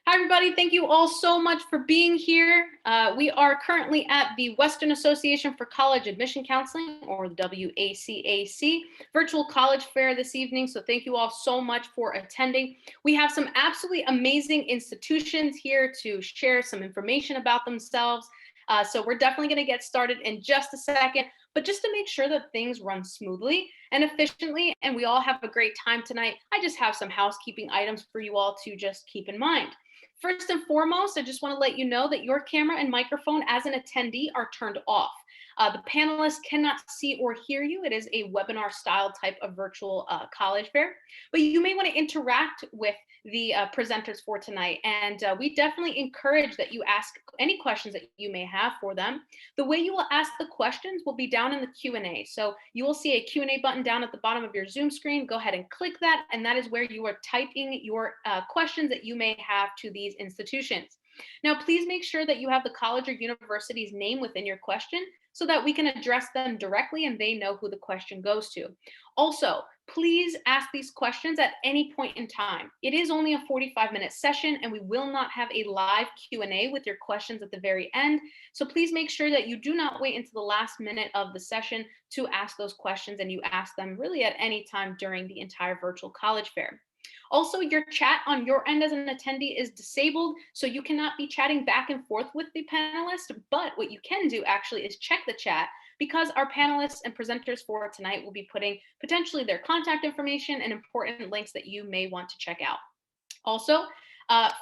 Hi, everybody. Thank you all so much for being here. We are currently at the Western Association for College Admission Counseling, or the WACAC, virtual college fair this evening. So thank you all so much for attending. We have some absolutely amazing institutions here to share some information about themselves. So we're definitely going to get started in just a second. But just to make sure that things run smoothly and efficiently, and we all have a great time tonight, I just have some housekeeping items for you all to just keep in mind. First and foremost, I just want to let you know that your camera and microphone as an attendee are turned off. The panelists cannot see or hear you. It is a webinar style type of virtual college fair, but you may want to interact with the presenters for tonight. And we definitely encourage that you ask any questions that you may have for them. The way you will ask the questions will be down in the Q&A. So you will see a Q&A button down at the bottom of your Zoom screen. Go ahead and click that. And that is where you are typing your questions that you may have to these institutions. Now, please make sure that you have the college or university's name within your question so that we can address them directly and they know who the question goes to. Also, please ask these questions at any point in time. It is only a 45-minute session and we will not have a live Q&A with your questions at the very end. So please make sure that you do not wait until the last minute of the session to ask those questions, and you ask them really at any time during the entire virtual college fair. Also, your chat on your end as an attendee is disabled, so you cannot be chatting back and forth with the panelists, but what you can do actually is check the chat, because our panelists and presenters for tonight will be putting potentially their contact information and important links that you may want to check out. Also,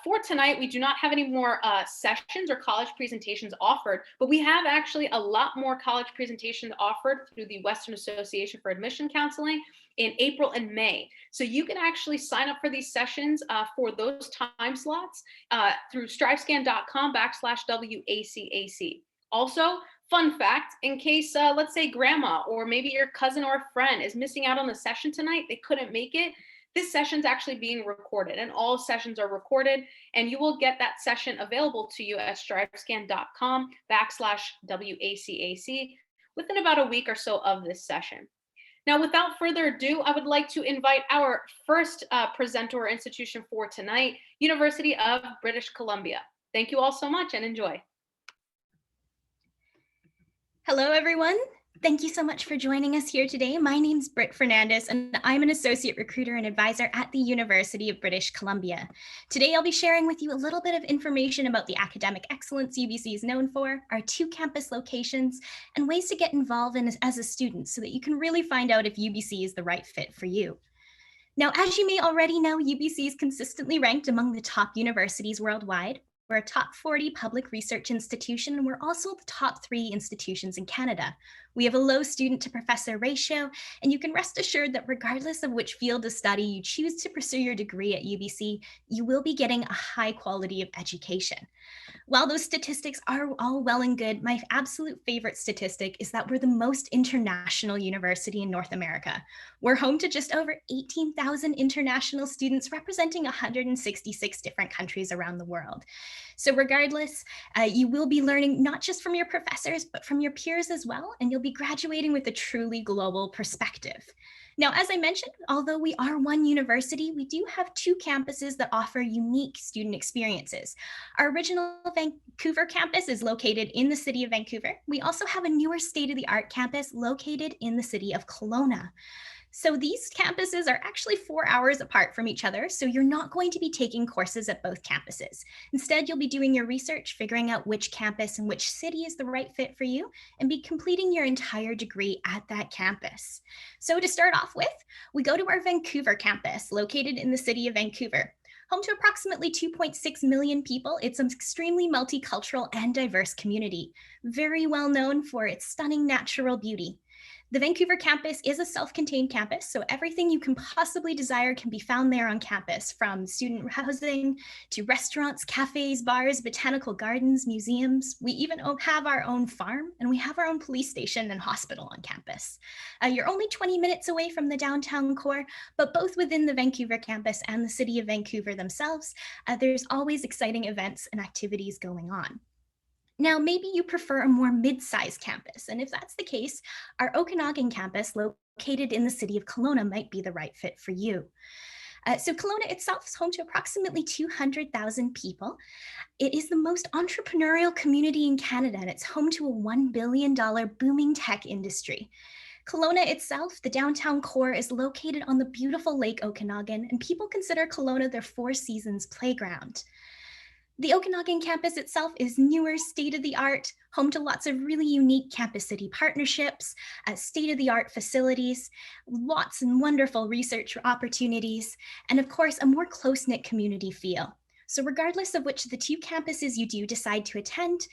for tonight, we do not have any more sessions or college presentations offered, but we have actually a lot more college presentations offered through the Western Association for Admission Counseling in April and May. So you can actually sign up for these sessions for those time slots through strivescan.com/WACAC. Also, fun fact, in case, let's say grandma or maybe your cousin or a friend is missing out on the session tonight, they couldn't make it, this session is actually being recorded, and all sessions are recorded, and you will get that session available to you at strivescan.com/WACAC within about a week or so of this session. Now, without further ado, I would like to invite our first presenter or institution for tonight, University of British Columbia. Thank you all so much and enjoy. Hello, everyone. Thank you so much for joining us here today. My name's Britt Fernandez, and I'm an associate recruiter and advisor at the University of British Columbia. Today, I'll be sharing with you a little bit of information about the academic excellence UBC is known for, our 2 campus locations, and ways to get involved in as a student so that you can really find out if UBC is the right fit for you. Now, as you may already know, UBC is consistently ranked among the top universities worldwide. We're a top 40 public research institution, and we're also the top 3 institutions in Canada. We have a low student to professor ratio, and you can rest assured that regardless of which field of study you choose to pursue your degree at UBC, you will be getting a high quality of education. While those statistics are all well and good, my absolute favorite statistic is that we're the most international university in North America. We're home to just over 18,000 international students representing 166 different countries around the world. So regardless, you will be learning not just from your professors, but from your peers as well, and you'll be graduating with a truly global perspective. Now, as I mentioned, although we are one university, we do have 2 campuses that offer unique student experiences. Our original Vancouver campus is located in the city of Vancouver. We also have a newer state-of-the-art campus located in the city of Kelowna. So these campuses are actually 4 hours apart from each other, so you're not going to be taking courses at both campuses. Instead, you'll be doing your research, figuring out which campus and which city is the right fit for you, and be completing your entire degree at that campus. So to start off with, we go to our Vancouver campus, located in the city of Vancouver. Home to approximately 2.6 million people, it's an extremely multicultural and diverse community, very well known for its stunning natural beauty. The Vancouver campus is a self-contained campus, so everything you can possibly desire can be found there on campus, from student housing to restaurants, cafes, bars, botanical gardens, museums. We even have our own farm, and we have our own police station and hospital on campus. You're only 20 minutes away from the downtown core, but both within the Vancouver campus and the city of Vancouver themselves, there's always exciting events and activities going on. Now, maybe you prefer a more mid-sized campus, and if that's the case, our Okanagan campus located in the city of Kelowna might be the right fit for you. So Kelowna itself is home to approximately 200,000 people. It is the most entrepreneurial community in Canada, and it's home to a $1 billion booming tech industry. Kelowna itself, the downtown core, is located on the beautiful Lake Okanagan, and people consider Kelowna their Four Seasons playground. The Okanagan campus itself is newer, state-of-the-art, home to lots of really unique campus city partnerships, state-of-the-art facilities, lots and wonderful research opportunities, and of course, a more close-knit community feel. So regardless of which of the two campuses you do decide to attend,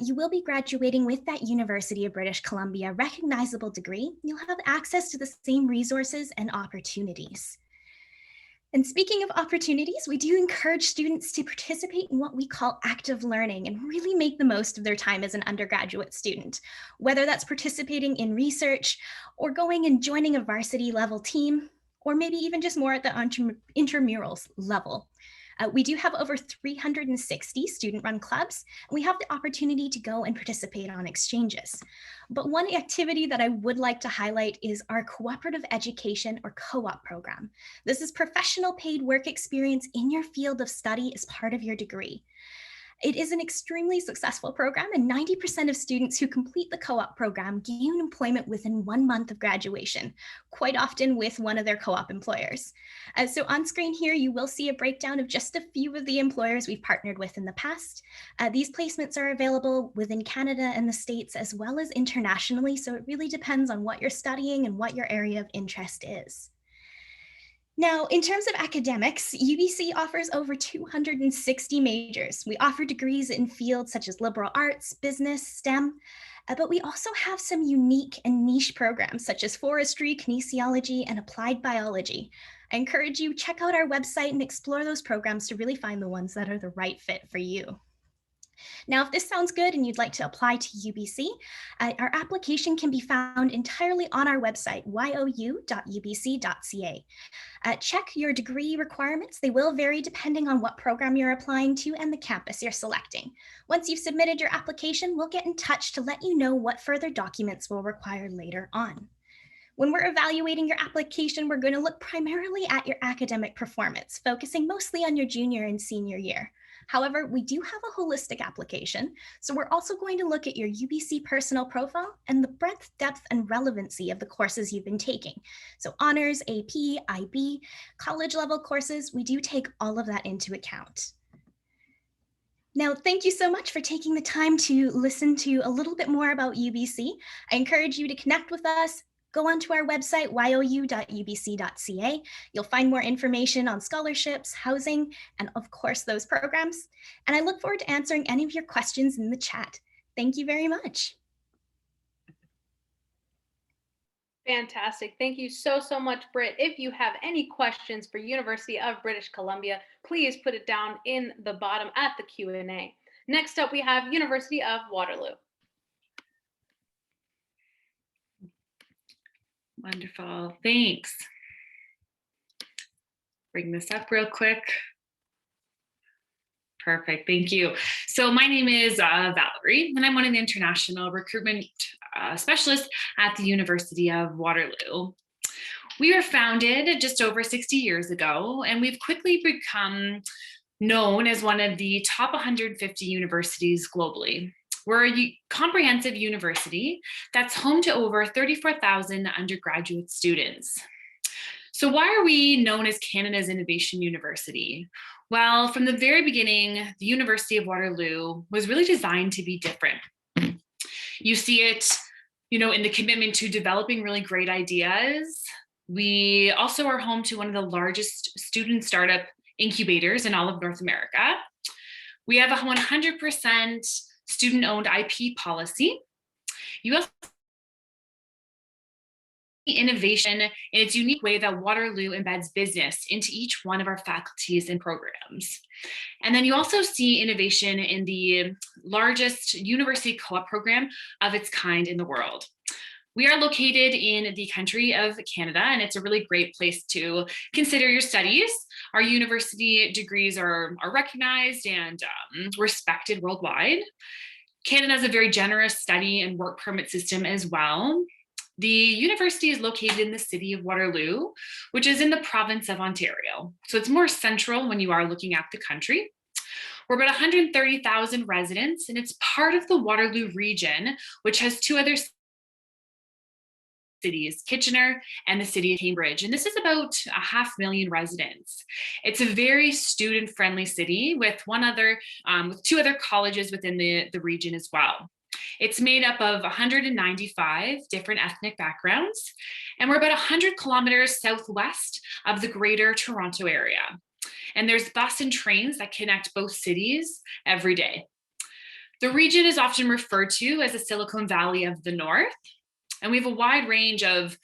you will be graduating with that University of British Columbia recognizable degree. You'll have access to the same resources and opportunities. And speaking of opportunities, we do encourage students to participate in what we call active learning and really make the most of their time as an undergraduate student, whether that's participating in research or going and joining a varsity level team, or maybe even just more at the intramurals level. We do have over 360 student-run clubs, and we have the opportunity to go and participate on exchanges. But one activity that I would like to highlight is our cooperative education or co-op program. This is professional paid work experience in your field of study as part of your degree. It is an extremely successful program, and 90% of students who complete the co-op program gain employment within 1 month of graduation, quite often with one of their co-op employers. So on screen here, you will see a breakdown of just a few of the employers we've partnered with in the past. These placements are available within Canada and the States as well as internationally, so it really depends on what you're studying and what your area of interest is. Now, in terms of academics, UBC offers over 260 majors. We offer degrees in fields such as liberal arts, business, STEM, but we also have some unique and niche programs such as forestry, kinesiology, and applied biology. I encourage you to check out our website and explore those programs to really find the ones that are the right fit for you. Now, if this sounds good and you'd like to apply to UBC, our application can be found entirely on our website, you.ubc.ca. Check your degree requirements. They will vary depending on what program you're applying to and the campus you're selecting. Once you've submitted your application, we'll get in touch to let you know what further documents we'll require later on. When we're evaluating your application, we're going to look primarily at your academic performance, focusing mostly on your junior and senior year. However, we do have a holistic application, so we're also going to look at your UBC personal profile and the breadth, depth, and relevancy of the courses you've been taking. So honors, AP, IB, college level courses, we do take all of that into account. Now, thank you so much for taking the time to listen to a little bit more about UBC. I encourage you to connect with us. Go onto our website, you.ubc.ca. You'll find more information on scholarships, housing, and of course, those programs. And I look forward to answering any of your questions in the chat. Thank you very much. Fantastic. Thank you so much, Britt. If you have any questions for University of British Columbia, please put it down in the bottom at the Q&A. Next up, we have University of Waterloo. Wonderful, thanks. Bring this up real quick. Perfect, thank you. So my name is Valerie, and I'm one of the international recruitment specialists at the University of Waterloo. We were founded just over 60 years ago, and we've quickly become known as one of the top 150 universities globally. We're a comprehensive university that's home to over 34,000 undergraduate students. So why are we known as Canada's Innovation University? Well, from the very beginning, the University of Waterloo was really designed to be different. You see it, in the commitment to developing really great ideas. We also are home to one of the largest student startup incubators in all of North America. We have a 100% student-owned IP policy. You also see innovation in its unique way that Waterloo embeds business into each one of our faculties and programs. And then you also see innovation in the largest university co-op program of its kind in the world. We are located in the country of Canada, and it's a really great place to consider your studies. Our university degrees are recognized and respected worldwide. Canada has a very generous study and work permit system as well. The university is located in the city of Waterloo, which is in the province of Ontario. So it's more central when you are looking at the country. We're about 130,000 residents, and it's part of the Waterloo region, which has two other cities, Kitchener and the city of Cambridge. And this is about 500,000 residents. It's a very student-friendly city with with two other colleges within the region as well. It's made up of 195 different ethnic backgrounds, and we're about 100 kilometers southwest of the Greater Toronto area. And there's bus and trains that connect both cities every day. The region is often referred to as the Silicon Valley of the North. And we have a wide range of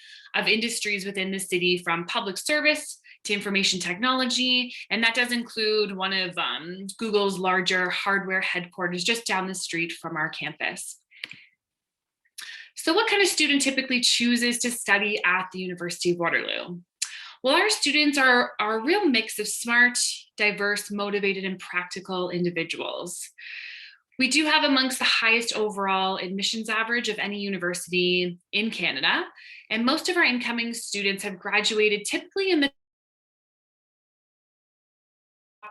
industries within the city, from public service to information technology. And that does include one of Google's larger hardware headquarters just down the street from our campus. So what kind of student typically chooses to study at the University of Waterloo? Well, our students are a real mix of smart, diverse, motivated, and practical individuals. We do have amongst the highest overall admissions average of any university in Canada, and most of our incoming students have graduated typically in the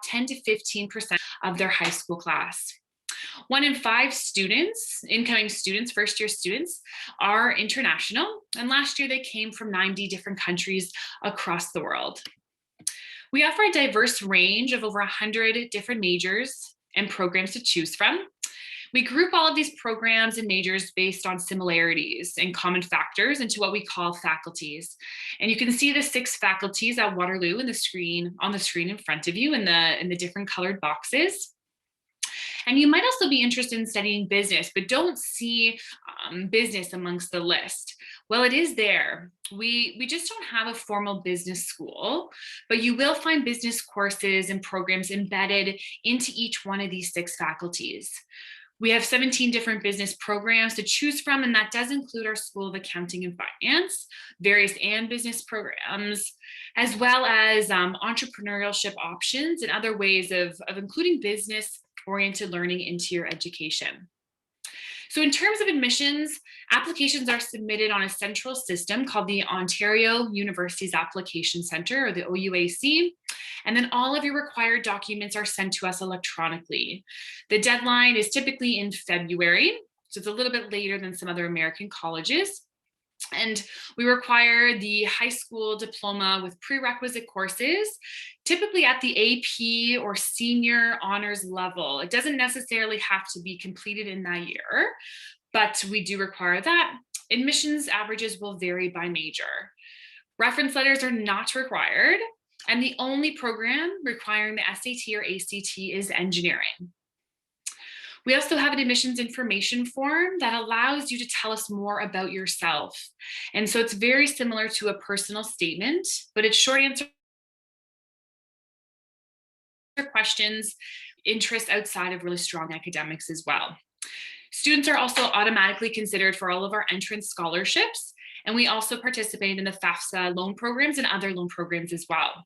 10 to 15% of their high school class. 1 in 5 students, incoming students, first-year students, are international, and last year they came from 90 different countries across the world. We offer a diverse range of over 100 different majors and programs to choose from. We group all of these programs and majors based on similarities and common factors into what we call faculties. And you can see the 6 faculties at Waterloo on the screen in front of you in the different colored boxes. And you might also be interested in studying business, but don't see business amongst the list. Well, it is there. We just don't have a formal business school, but you will find business courses and programs embedded into each one of these 6 faculties. We have 17 different business programs to choose from, and that does include our School of Accounting and Finance, various and business programs, as well as entrepreneurship options and other ways of including business-oriented learning into your education. So in terms of admissions, applications are submitted on a central system called the Ontario Universities Application Center, or the OUAC. And then all of your required documents are sent to us electronically. The deadline is typically in February, so it's a little bit later than some other American colleges. And we require the high school diploma with prerequisite courses, typically at the AP or senior honors level. It doesn't necessarily have to be completed in that year, but we do require that. Admissions averages will vary by major. Reference letters are not required, and the only program requiring the SAT or ACT is engineering. We also have an admissions information form that allows you to tell us more about yourself. And so it's very similar to a personal statement, but it's short answer questions, interests outside of really strong academics as well. Students are also automatically considered for all of our entrance scholarships, and we also participate in the FAFSA loan programs and other loan programs as well.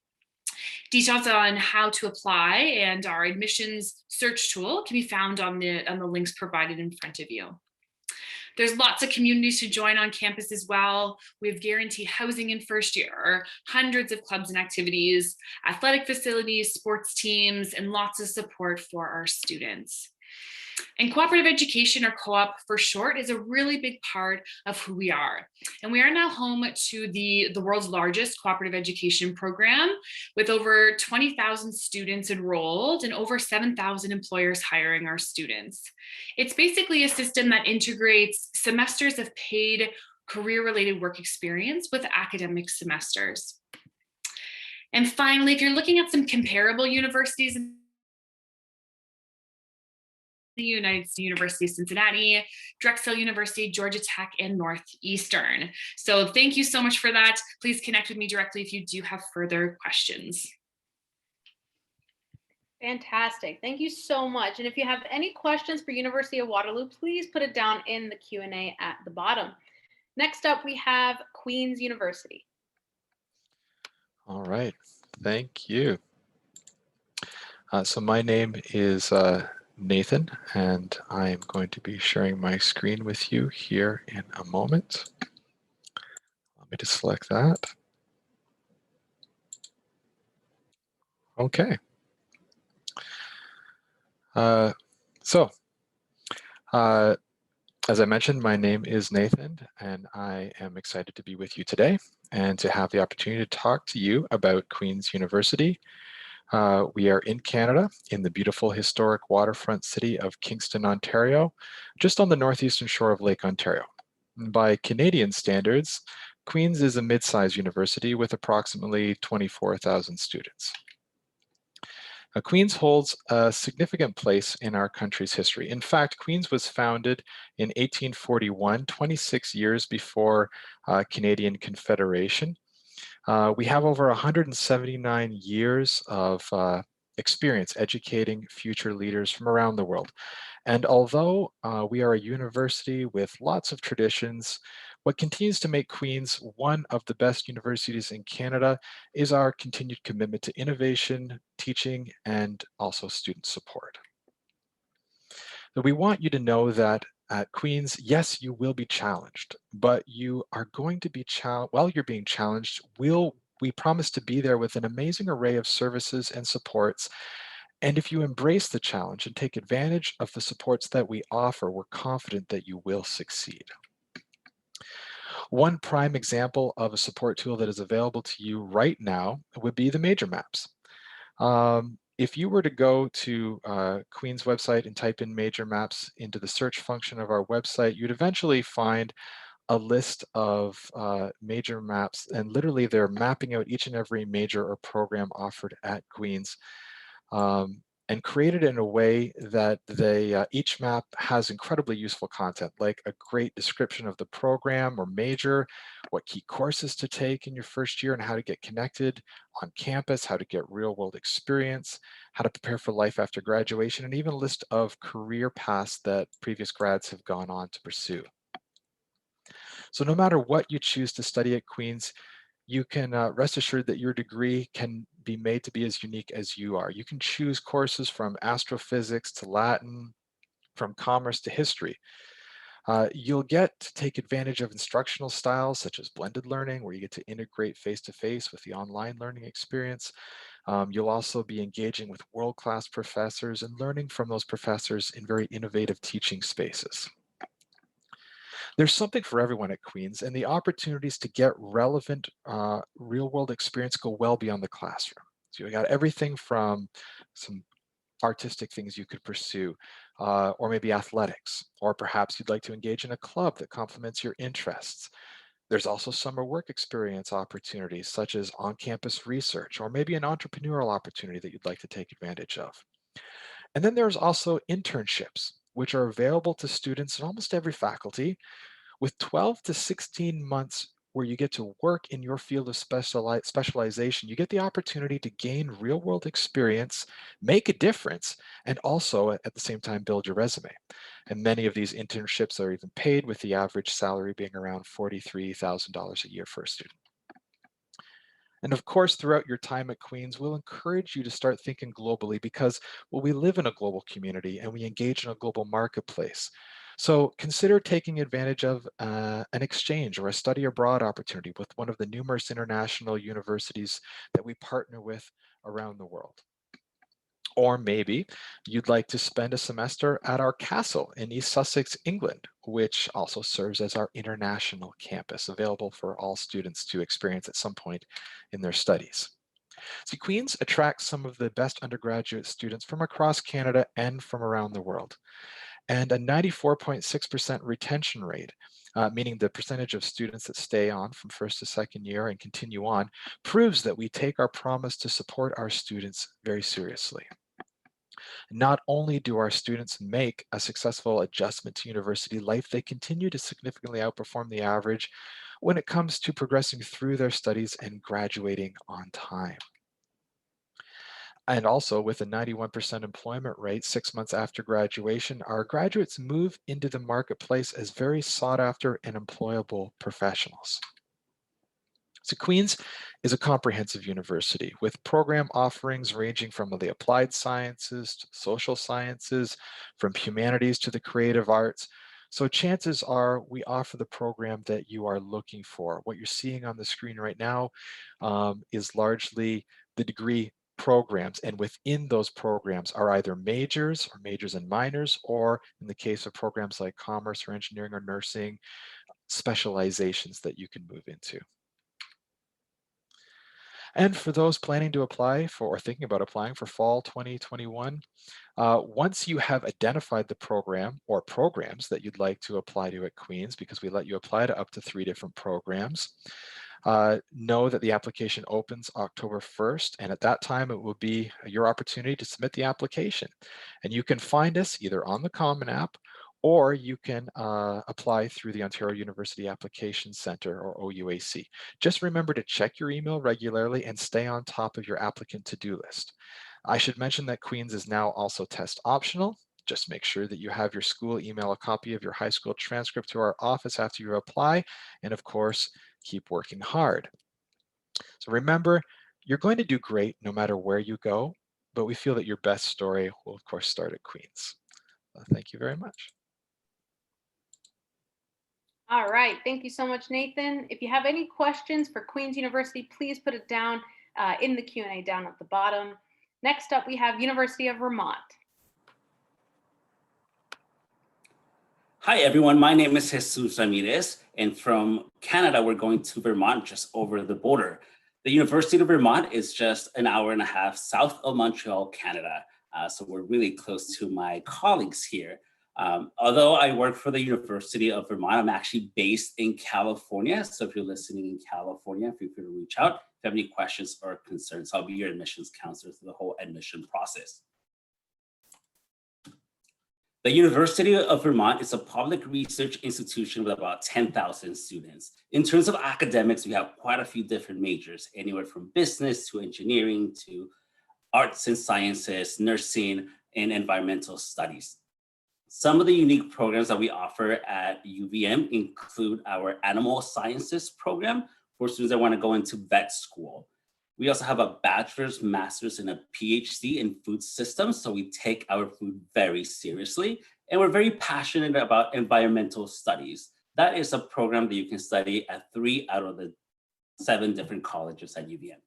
Details on how to apply and our admissions search tool can be found on the links provided in front of you. There's lots of communities to join on campus as well. We have guaranteed housing in first year, hundreds of clubs and activities, athletic facilities, sports teams, and lots of support for our students. And cooperative education, or co-op for short, is a really big part of who we are. And we are now home to the world's largest cooperative education program, with over 20,000 students enrolled and over 7,000 employers hiring our students. It's basically a system that integrates semesters of paid career-related work experience with academic semesters. And finally, if you're looking at some comparable universities in the United States, University of Cincinnati, Drexel University, Georgia Tech, and Northeastern. So thank you so much for that. Please connect with me directly if you do have further questions. Fantastic. Thank you so much. And if you have any questions for University of Waterloo, please put it down in the Q&A at the bottom. Next up, we have Queen's University. All right, thank you. So my name is Nathan, and I am going to be sharing my screen with you here in a moment. Let me just select that. Okay. So, as I mentioned, my name is Nathan, and I am excited to be with you today and to have the opportunity to talk to you about Queen's University. We are in Canada, in the beautiful historic waterfront city of Kingston, Ontario, just on the northeastern shore of Lake Ontario. By Canadian standards, Queen's is a mid-sized university with approximately 24,000 students. Queen's holds a significant place in our country's history. In fact, Queen's was founded in 1841, 26 years before Canadian Confederation. We have over 179 years of experience educating future leaders from around the world. And although we are a university with lots of traditions, what continues to make Queen's one of the best universities in Canada is our continued commitment to innovation, teaching, and also student support. So we want you to know that at Queen's, yes, you will be challenged, but you are going to be while you're being challenged, we promise to be there with an amazing array of services and supports. And if you embrace the challenge and take advantage of the supports that we offer, we're confident that you will succeed. One prime example of a support tool that is available to you right now would be the major maps. If you were to go to Queen's website and type in major maps into the search function of our website, you'd eventually find a list of major maps, and literally they're mapping out each and every major or program offered at Queen's, and created in a way that each map has incredibly useful content, like a great description of the program or major, what key courses to take in your first year and how to get connected on campus, how to get real world experience, how to prepare for life after graduation, and even a list of career paths that previous grads have gone on to pursue. So no matter what you choose to study at Queen's, you can rest assured that your degree can be made to be as unique as you are. You can choose courses from astrophysics to Latin, from commerce to history. You'll get to take advantage of instructional styles such as blended learning, where you get to integrate face-to-face with the online learning experience. You'll also be engaging with world-class professors and learning from those professors in very innovative teaching spaces. There's something for everyone at Queen's, and the opportunities to get relevant real-world experience go well beyond the classroom. So you got everything from some artistic things you could pursue, or maybe athletics, or perhaps you'd like to engage in a club that complements your interests. There's also summer work experience opportunities, such as on-campus research, or maybe an entrepreneurial opportunity that you'd like to take advantage of. And then there's also internships, which are available to students in almost every faculty, with 12 to 16 months where you get to work in your field of specialization. You get the opportunity to gain real world experience, make a difference, and also at the same time build your resume. And many of these internships are even paid, with the average salary being around $43,000 a year for a student. And of course, throughout your time at Queen's, we'll encourage you to start thinking globally because, well, we live in a global community and we engage in a global marketplace. So consider taking advantage of an exchange or a study abroad opportunity with one of the numerous international universities that we partner with around the world. Or maybe you'd like to spend a semester at our castle in East Sussex, England, which also serves as our international campus, available for all students to experience at some point in their studies. See, Queen's attracts some of the best undergraduate students from across Canada and from around the world. And a 94.6% retention rate, meaning the percentage of students that stay on from first to second year and continue on, proves that we take our promise to support our students very seriously. Not only do our students make a successful adjustment to university life, they continue to significantly outperform the average when it comes to progressing through their studies and graduating on time. And also, with a 91% employment rate 6 months after graduation, our graduates move into the marketplace as very sought after and employable professionals. So Queens is a comprehensive university with program offerings ranging from the applied sciences to social sciences, from humanities to the creative arts. So chances are we offer the program that you are looking for. What you're seeing on the screen right now is largely the degree programs, and within those programs are either majors or majors and minors, or in the case of programs like commerce or engineering or nursing, specializations that you can move into. And for those planning to apply for or thinking about applying for fall 2021, once you have identified the program or programs that you'd like to apply to at Queens, because we let you apply to up to 3 different programs, know that the application opens October 1st, and at that time it will be your opportunity to submit the application. And you can find us either on the Common App, or you can apply through the Ontario University Application Centre, or OUAC. Just remember to check your email regularly and stay on top of your applicant to-do list. I should mention that Queens is now also test optional. Just make sure that you have your school email a copy of your high school transcript to our office after you apply, and of course, keep working hard. So remember, you're going to do great no matter where you go, but we feel that your best story will of course start at Queens. Thank you very much. All right, thank you so much, Nathan. If you have any questions for Queen's University, please put it down in the Q&A down at the bottom. Next up, we have University of Vermont. Hi, everyone. My name is Jesus Ramirez, and from Canada, we're going to Vermont, just over the border. The University of Vermont is just an hour and a half south of Montreal, Canada. So we're really close to my colleagues here. Although I work for the University of Vermont, I'm actually based in California. So if you're listening in California, feel free to reach out. If you have any questions or concerns, I'll be your admissions counselor through the whole admission process. The University of Vermont is a public research institution with about 10,000 students. In terms of academics, we have quite a few different majors, anywhere from business to engineering to arts and sciences, nursing, and environmental studies. Some of the unique programs that we offer at UVM include our animal sciences program for students that want to go into vet school. We also have a bachelor's, master's, and a PhD in food systems. So we take our food very seriously, and we're very passionate about environmental studies. That is a program that you can study at 3 out of the 7 different colleges at UVM.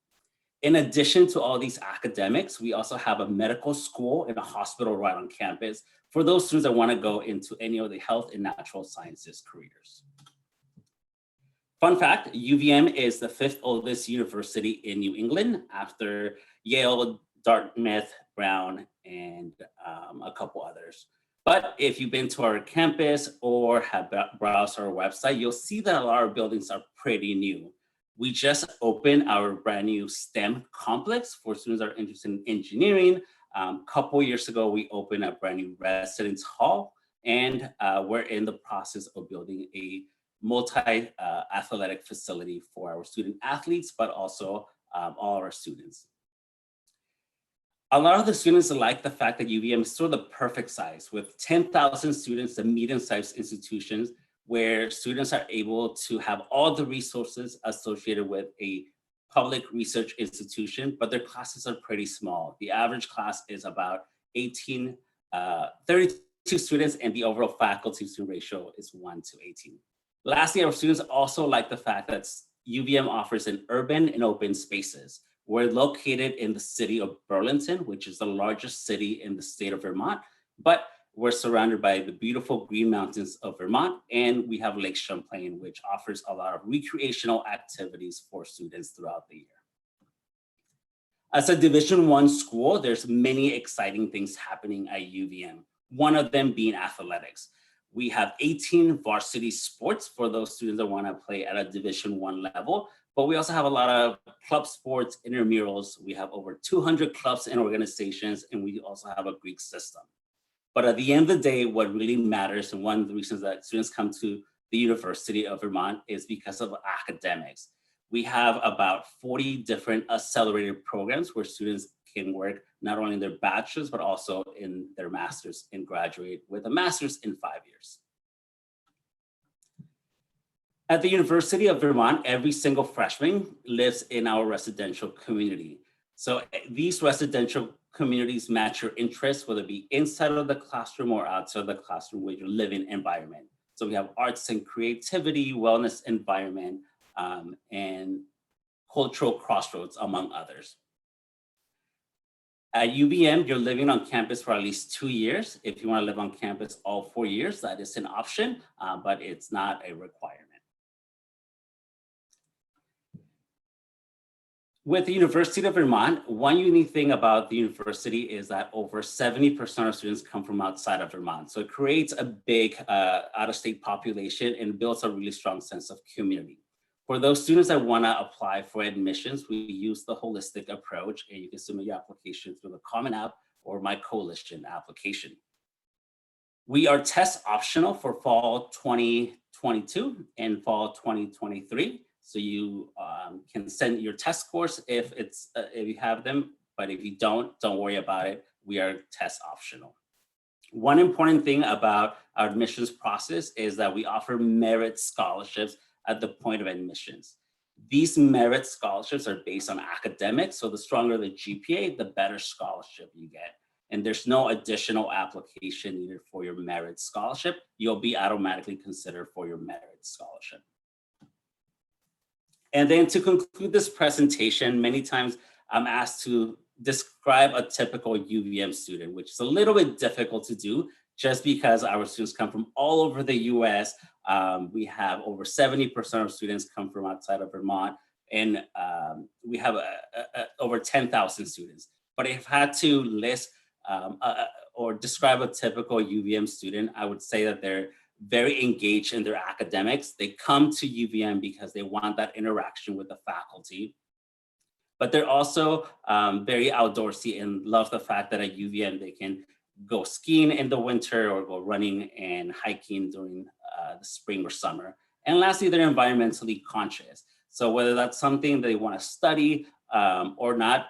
In addition to all these academics, we also have a medical school and a hospital right on campus for those students that want to go into any of the health and natural sciences careers. Fun fact, UVM is the 5th oldest university in New England after Yale, Dartmouth, Brown, and a couple others. But if you've been to our campus or have browsed our website, you'll see that a lot of our buildings are pretty new. We just opened our brand new STEM complex for students that are interested in engineering. A couple years ago, we opened a brand new residence hall, and we're in the process of building a multi-athletic facility for our student athletes, but also all our students. A lot of the students like the fact that UVM is sort of the perfect size with 10,000 students, the medium-sized institutions where students are able to have all the resources associated with a public research institution, but their classes are pretty small. The average class is about 32 students, and the overall faculty-student ratio is 1:18. Lastly, our students also like the fact that UVM offers an urban and open spaces. We're located in the city of Burlington, which is the largest city in the state of Vermont, but we're surrounded by the beautiful Green Mountains of Vermont, and we have Lake Champlain, which offers a lot of recreational activities for students throughout the year. As a Division I school, there's many exciting things happening at UVM, one of them being athletics. We have 18 varsity sports for those students that want to play at a Division I level, but we also have a lot of club sports, intramurals. We have over 200 clubs and organizations, and we also have a Greek system. But at the end of the day, what really matters, and one of the reasons that students come to the University of Vermont is because of academics. We have about 40 different accelerated programs where students can work not only in their bachelor's, but also in their master's and graduate with a master's in 5 years. At the University of Vermont, every single freshman lives in our residential community. So these residential communities match your interests, whether it be inside of the classroom or outside of the classroom with your living environment. So we have arts and creativity, wellness environment, and cultural crossroads, among others. At UVM, you're living on campus for at least 2 years. If you want to live on campus all 4 years, that is an option, but it's not a requirement. With the University of Vermont, one unique thing about the university is that over 70% of students come from outside of Vermont. So it creates a big out-of-state population and builds a really strong sense of community. For those students that want to apply for admissions, we use the holistic approach, and you can submit your application through the Common App or My Coalition application. We are test optional for fall 2022 and fall 2023. So you can send your test scores if you have them, but if you don't worry about it. We are test optional. One important thing about our admissions process is that we offer merit scholarships at the point of admissions. These merit scholarships are based on academics, so the stronger the GPA, the better scholarship you get. And there's no additional application needed for your merit scholarship. You'll be automatically considered for your merit scholarship. And then to conclude this presentation, many times I'm asked to describe a typical UVM student, which is a little bit difficult to do just because our students come from all over the US. We have over 70% of students come from outside of Vermont, and we have over 10,000 students. But if I had to list or describe a typical UVM student, I would say that they're very engaged in their academics. They come to UVM because they want that interaction with the faculty. But they're also very outdoorsy and love the fact that at UVM they can go skiing in the winter or go running and hiking during the spring or summer. And lastly, they're environmentally conscious. So whether that's something they want to study or not,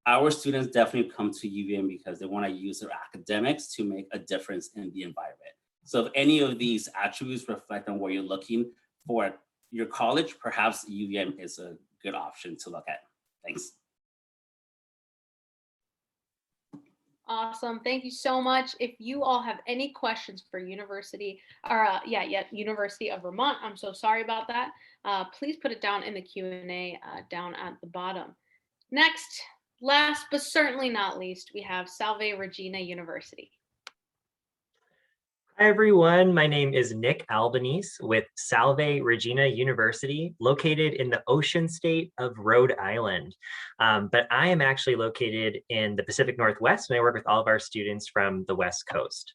our students definitely come to UVM because they want to use their academics to make a difference in the environment. So if any of these attributes reflect on where you're looking for your college, perhaps UVM is a good option to look at. Thanks. Awesome. Thank you so much. If you all have any questions for University of Vermont, I'm so sorry about that. Please put it down in the Q&A down at the bottom. Next, last but certainly not least, we have Salve Regina University. Hi, everyone. My name is Nick Albanese with Salve Regina University, located in the ocean state of Rhode Island. But I am actually located in the Pacific Northwest, and I work with all of our students from the West Coast.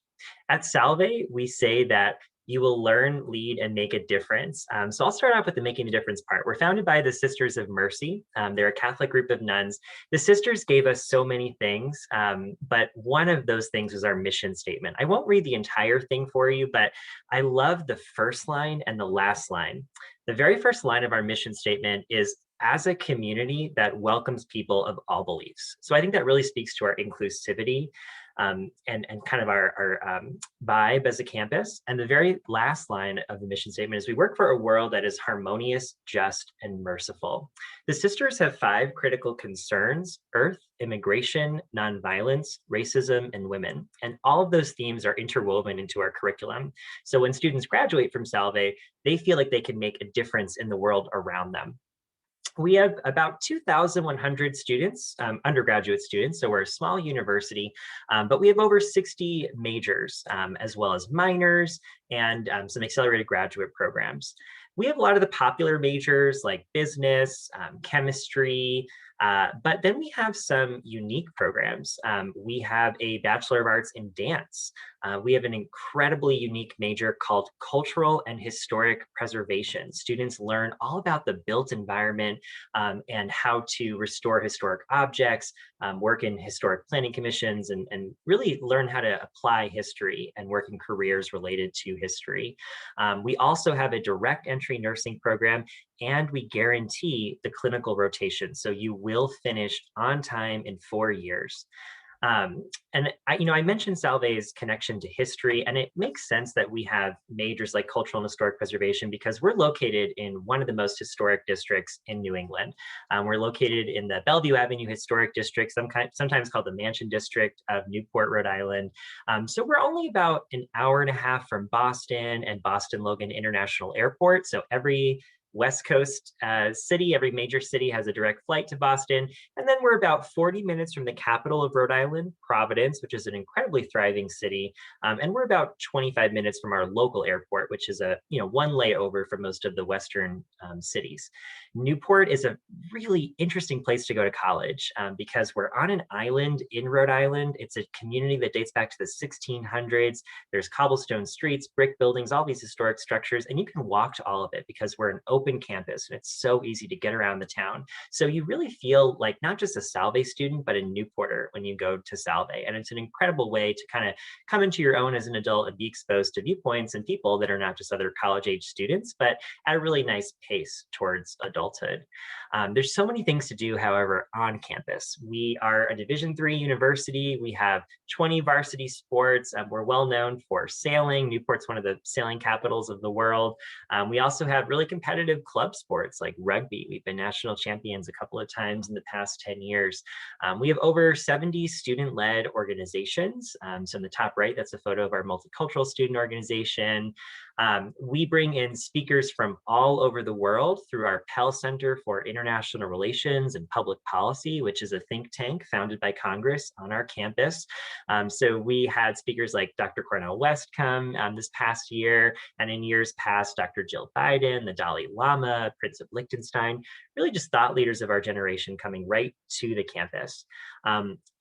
At Salve, we say that you will learn, lead, and make a difference. So I'll start off with the making a difference part. We're founded by the Sisters of Mercy. They're a Catholic group of nuns. The sisters gave us so many things, but one of those things was our mission statement. I won't read the entire thing for you, but I love the first line and the last line. The very first line of our mission statement is, as a community that welcomes people of all beliefs. So I think that really speaks to our inclusivity and kind of our vibe as a campus. And the very last line of the mission statement is, we work for a world that is harmonious, just, and merciful. The sisters have 5 critical concerns: earth, immigration, nonviolence, racism, and women. And all of those themes are interwoven into our curriculum. So when students graduate from Salve, they feel like they can make a difference in the world around them. We have about 2,100 students, undergraduate students, so we're a small university, but we have over 60 majors, as well as minors and some accelerated graduate programs. We have a lot of the popular majors like business, chemistry, but then we have some unique programs. We have a Bachelor of Arts in Dance. We have an incredibly unique major called Cultural and Historic Preservation. Students learn all about the built environment and how to restore historic objects, work in historic planning commissions, and really learn how to apply history and work in careers related to history. We also have a direct entry nursing program, and we guarantee the clinical rotation. So you will finish on time in 4 years. And I mentioned Salve's connection to history, and it makes sense that we have majors like cultural and historic preservation because we're located in one of the most historic districts in New England. We're located in the Bellevue Avenue Historic District, sometimes called the Mansion District of Newport, Rhode Island. So we're only about an hour and a half from Boston and Boston Logan International Airport. So every West Coast city, every major city has a direct flight to Boston. And then we're about 40 minutes from the capital of Rhode Island, Providence, which is an incredibly thriving city. And we're about 25 minutes from our local airport, which is one layover for most of the Western cities. Newport is a really interesting place to go to college because we're on an island in Rhode Island. It's a community that dates back to the 1600s. There's cobblestone streets, brick buildings, all these historic structures, and you can walk to all of it because we're an open campus and it's so easy to get around the town. So you really feel like not just a Salve student, but a Newporter when you go to Salve. And it's an incredible way to kind of come into your own as an adult and be exposed to viewpoints and people that are not just other college age students, but at a really nice pace towards adulthood. There's so many things to do, however, on campus. We are a Division III university. We have 20 varsity sports. We're well known for sailing. Newport's one of the sailing capitals of the world. We also have really competitive club sports like rugby. We've been national champions a couple of times in the past 10 years. We have over 70 student-led organizations. So in the top right, that's a photo of our multicultural student organization. We bring in speakers from all over the world through our Pell Center for International Relations and Public Policy, which is a think tank founded by Congress on our campus. So we had speakers like Dr. Cornel West come this past year, and in years past, Dr. Jill Biden, the Dalai Lama, Prince of Liechtenstein, really just thought leaders of our generation coming right to the campus.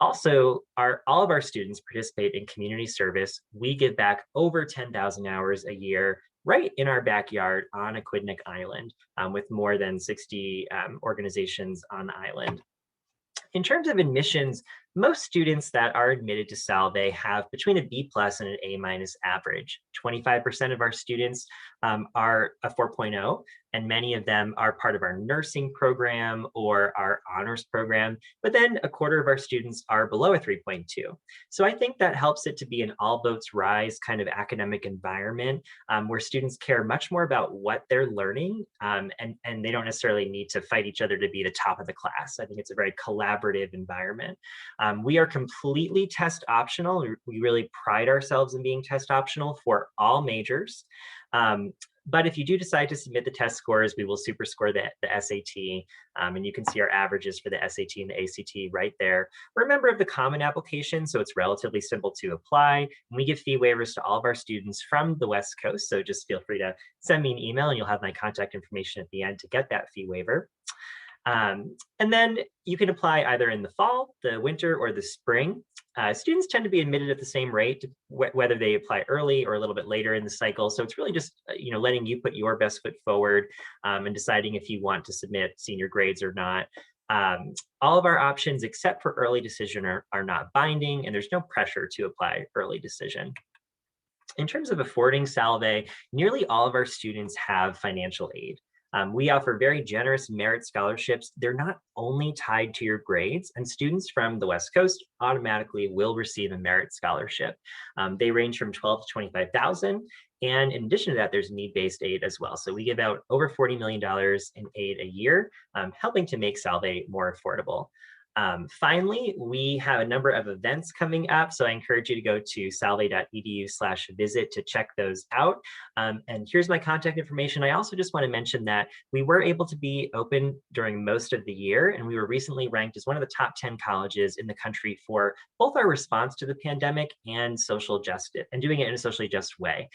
Also, all of our students participate in community service. We give back over 10,000 hours a year right in our backyard on Aquidneck Island with more than 60 organizations on the island. In terms of admissions, most students that are admitted to Salve have between a B+ and an A- average. 25% of our students are a 4.0, and many of them are part of our nursing program or our honors program, but then a quarter of our students are below a 3.2. So I think that helps it to be an all boats rise kind of academic environment where students care much more about what they're learning and they don't necessarily need to fight each other to be the top of the class. I think it's a very collaborative environment. We are completely test optional. We really pride ourselves in being test optional for all majors. But if you do decide to submit the test scores, we will super score the SAT, and you can see our averages for the SAT and the ACT right there. We're a member of the Common Application, so it's relatively simple to apply. And we give fee waivers to all of our students from the West Coast, so just feel free to send me an email and you'll have my contact information at the end to get that fee waiver. And then you can apply either in the fall, the winter, or the spring. Students tend to be admitted at the same rate, whether they apply early or a little bit later in the cycle. So it's really just letting you put your best foot forward and deciding if you want to submit senior grades or not. All of our options, except for early decision, are not binding, and there's no pressure to apply early decision. In terms of affording Salve, nearly all of our students have financial aid. We offer very generous merit scholarships. They're not only tied to your grades, and students from the West Coast automatically will receive a merit scholarship. They range from $12,000 to $25,000. And in addition to that, there's need-based aid as well. So we give out over $40 million in aid a year, helping to make Salve more affordable. Finally, we have a number of events coming up, so I encourage you to go to salve.edu/visit to check those out. And here's my contact information. I also just want to mention that we were able to be open during most of the year, and we were recently ranked as one of the top 10 colleges in the country for both our response to the pandemic and social justice, and doing it in a socially just way.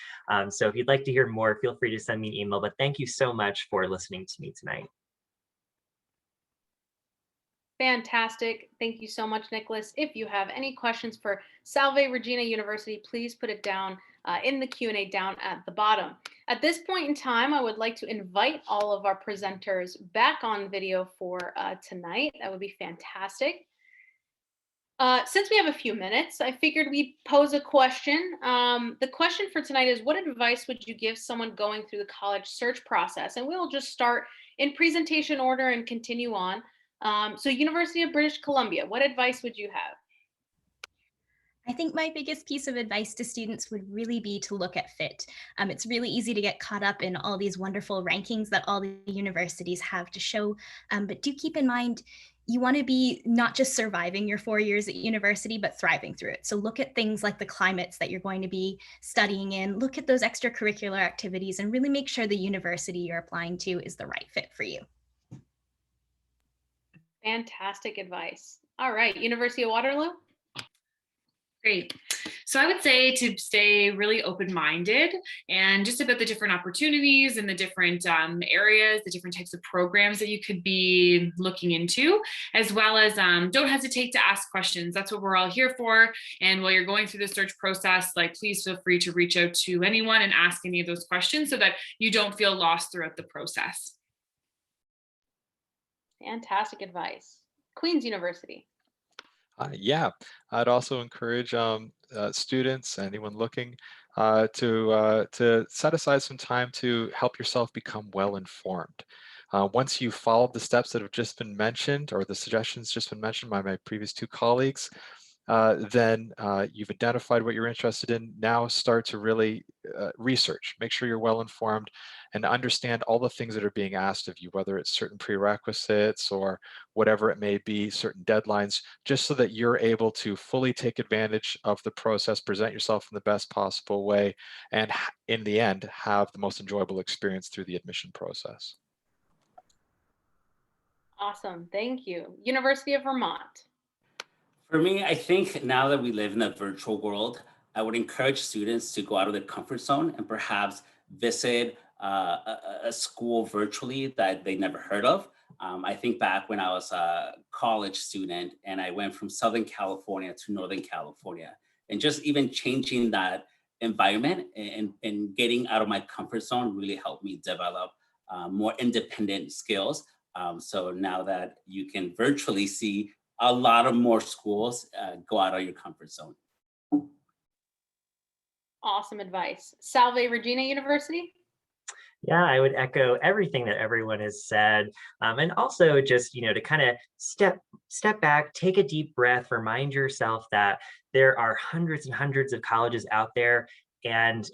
So if you'd like to hear more, feel free to send me an email, but thank you so much for listening to me tonight. Fantastic. Thank you so much, Nicholas. If you have any questions for Salve Regina University, please put it down in the Q&A down at the bottom. At this point in time, I would like to invite all of our presenters back on video for tonight. That would be fantastic. Since we have a few minutes, I figured we'd pose a question. The question for tonight is, what advice would you give someone going through the college search process? And we'll just start in presentation order and continue on. So University of British Columbia, what advice would you have? I think my biggest piece of advice to students would really be to look at fit. It's really easy to get caught up in all these wonderful rankings that all the universities have to show, but do keep in mind, you want to be not just surviving your 4 years at university, but thriving through it. So look at things like the climates that you're going to be studying in, look at those extracurricular activities, and really make sure the university you're applying to is the right fit for you. Fantastic advice. All right, University of Waterloo. Great. So I would say to stay really open-minded and just about the different opportunities and the different areas, the different types of programs that you could be looking into, as well as don't hesitate to ask questions. That's what we're all here for. And while you're going through the search process, like please feel free to reach out to anyone and ask any of those questions so that you don't feel lost throughout the process. Fantastic advice. Queen's University. Yeah, I'd also encourage students, anyone looking, to set aside some time to help yourself become well informed. Once you follow the steps that have just been mentioned, or the suggestions just been mentioned by my previous two colleagues, then you've identified what you're interested in. Now start to really research, make sure you're well informed and understand all the things that are being asked of you, whether it's certain prerequisites or whatever it may be, certain deadlines, just so that you're able to fully take advantage of the process, present yourself in the best possible way, and in the end, have the most enjoyable experience through the admission process. Awesome, thank you. University of Vermont. For me, I think now that we live in a virtual world, I would encourage students to go out of their comfort zone and perhaps visit a school virtually that they never heard of. I think back when I was a college student and I went from Southern California to Northern California, and just even changing that environment and getting out of my comfort zone really helped me develop more independent skills. So now that you can virtually see a lot of more schools, go out of your comfort zone. Awesome advice. Salve, Regina University. Yeah, I would echo everything that everyone has said. And also just, to kind of step back, take a deep breath, remind yourself that there are hundreds and hundreds of colleges out there, and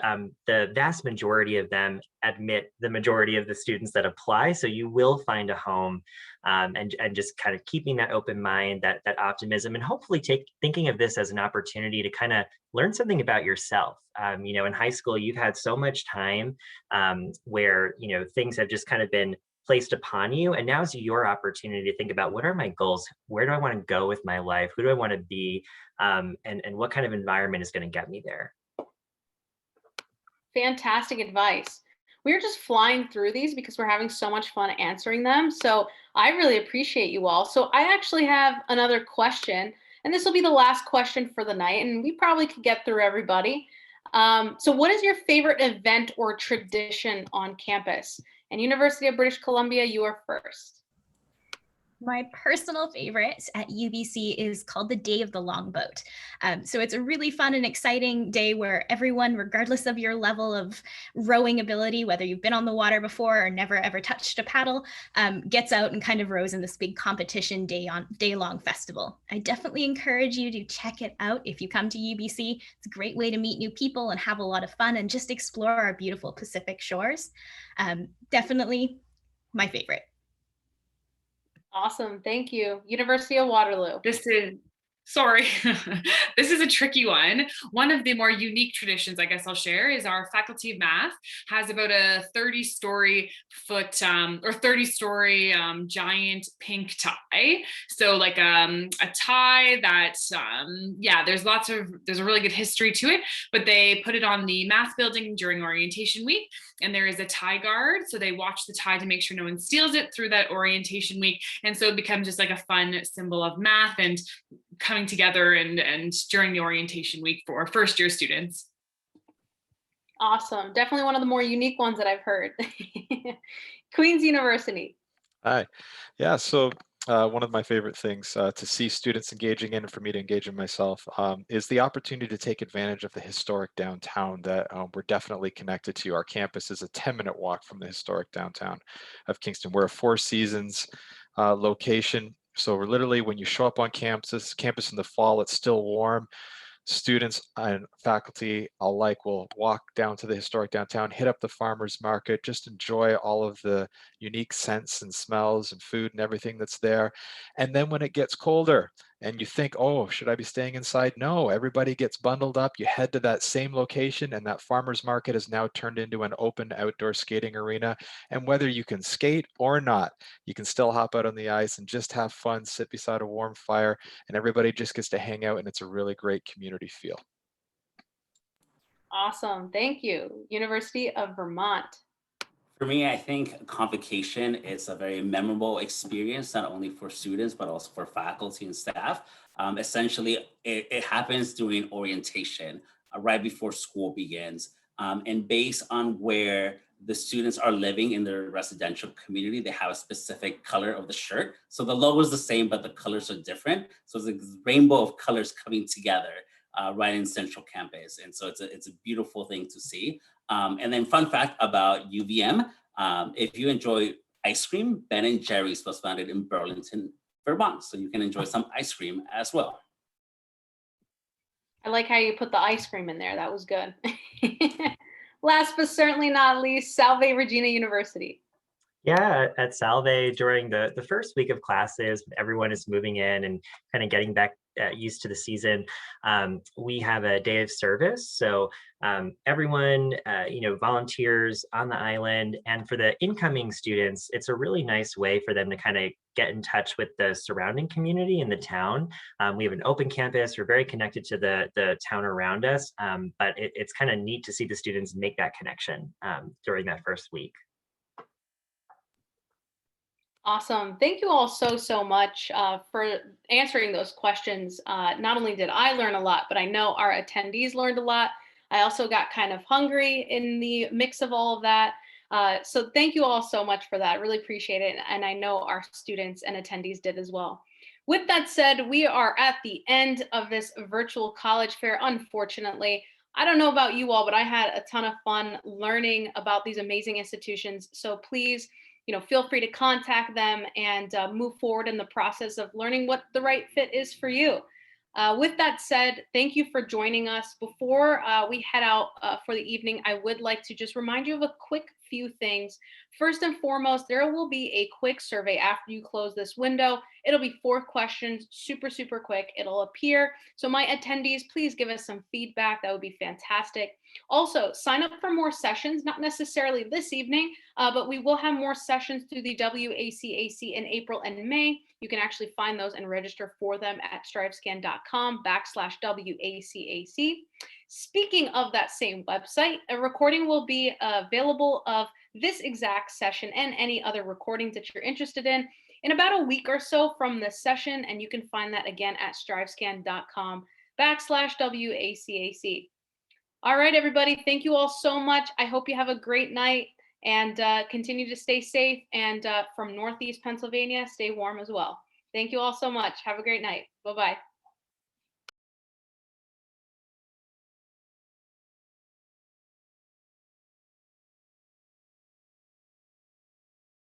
the vast majority of them admit the majority of the students that apply. So you will find a home, and just kind of keeping that open mind, that optimism, and hopefully thinking of this as an opportunity to kind of learn something about yourself. In high school, you've had so much time where, things have just kind of been placed upon you. And now is your opportunity to think about, what are my goals? Where do I want to go with my life? Who do I want to be? And what kind of environment is going to get me there? Fantastic advice. We're just flying through these because we're having so much fun answering them. So I really appreciate you all. So I actually have another question, and this will be the last question for the night, and we probably could get through everybody. So what is your favorite event or tradition on campus? And University of British Columbia, you are first. My personal favorite at UBC is called the Day of the Longboat. So it's a really fun and exciting day where everyone, regardless of your level of rowing ability, whether you've been on the water before or never ever touched a paddle, gets out and kind of rows in this big competition day-long festival. I definitely encourage you to check it out if you come to UBC. It's a great way to meet new people and have a lot of fun and just explore our beautiful Pacific shores. Definitely my favorite. Awesome, thank you. University of Waterloo. This is a tricky one. One of the more unique traditions, I guess I'll share, is our Faculty of Math has about a 30-story giant pink tie. So like a tie that, there's a really good history to it, but they put it on the math building during orientation week. And there is a tie guard. So they watch the tie to make sure no one steals it through that orientation week. And so it becomes just like a fun symbol of math and coming together and during the orientation week for first year students. Awesome. Definitely one of the more unique ones that I've heard. Queen's University. Hi. Yeah, so one of my favorite things to see students engaging in, and for me to engage in myself, is the opportunity to take advantage of the historic downtown that we're definitely connected to. Our campus is a 10-minute walk from the historic downtown of Kingston. We're a Four Seasons location. So we're literally, when you show up on campus in the fall, it's still warm. students and faculty alike will walk down to the historic downtown, hit up the farmers market, just enjoy all of the unique scents and smells and food and everything that's there. And then when it gets colder and you think, oh, should I be staying inside? No, everybody gets bundled up. You head to that same location, and that farmers market is now turned into an open outdoor skating arena. And whether you can skate or not, you can still hop out on the ice and just have fun, sit beside a warm fire, and everybody just gets to hang out, and it's a really great community feel. Awesome. Thank you. University of Vermont. For me, I think convocation is a very memorable experience, not only for students, but also for faculty and staff. Essentially, it happens during orientation, right before school begins. And based on where the students are living in their residential community, they have a specific color of the shirt. So the logo is the same, but the colors are different. So it's a rainbow of colors coming together right in Central Campus. And so it's a beautiful thing to see. And then fun fact about UVM, if you enjoy ice cream, Ben & Jerry's was founded in Burlington, Vermont. So you can enjoy some ice cream as well. I like how you put the ice cream in there. That was good. Last but certainly not least, Salve Regina University. Yeah, at Salve, during the first week of classes, everyone is moving in and kind of getting back used to the season. We have a day of service, so everyone volunteers on the island, and for the incoming students, it's a really nice way for them to kind of get in touch with the surrounding community in the town. We have an open campus. We're very connected to the town around us, but it's kind of neat to see the students make that connection during that first week. Awesome. Thank you all so much for answering those questions. Not only did I learn a lot, but I know our attendees learned a lot. I also got kind of hungry in the mix of all of that. So thank you all so much for that. Really appreciate it. And I know our students and attendees did as well. With that said, we are at the end of this virtual college fair, unfortunately. I don't know about you all, but I had a ton of fun learning about these amazing institutions. So please, feel free to contact them and move forward in the process of learning what the right fit is for you. With that said, thank you for joining us. Before we head out for the evening, I would like to just remind you of a quick few things. First and foremost, there will be a quick survey after you close this window. It'll be 4 questions, super quick. It'll appear. So my attendees, please give us some feedback. That would be fantastic. Also, sign up for more sessions, not necessarily this evening, but we will have more sessions through the WACAC in April and May. You can actually find those and register for them at strivescan.com/WACAC. Speaking of that same website, a recording will be available of this exact session and any other recordings that you're interested in about a week or so from this session. And you can find that again at strivescan.com/WACAC. All right, everybody. Thank you all so much. I hope you have a great night and continue to stay safe. And from Northeast Pennsylvania, stay warm as well. Thank you all so much. Have a great night. Bye-bye.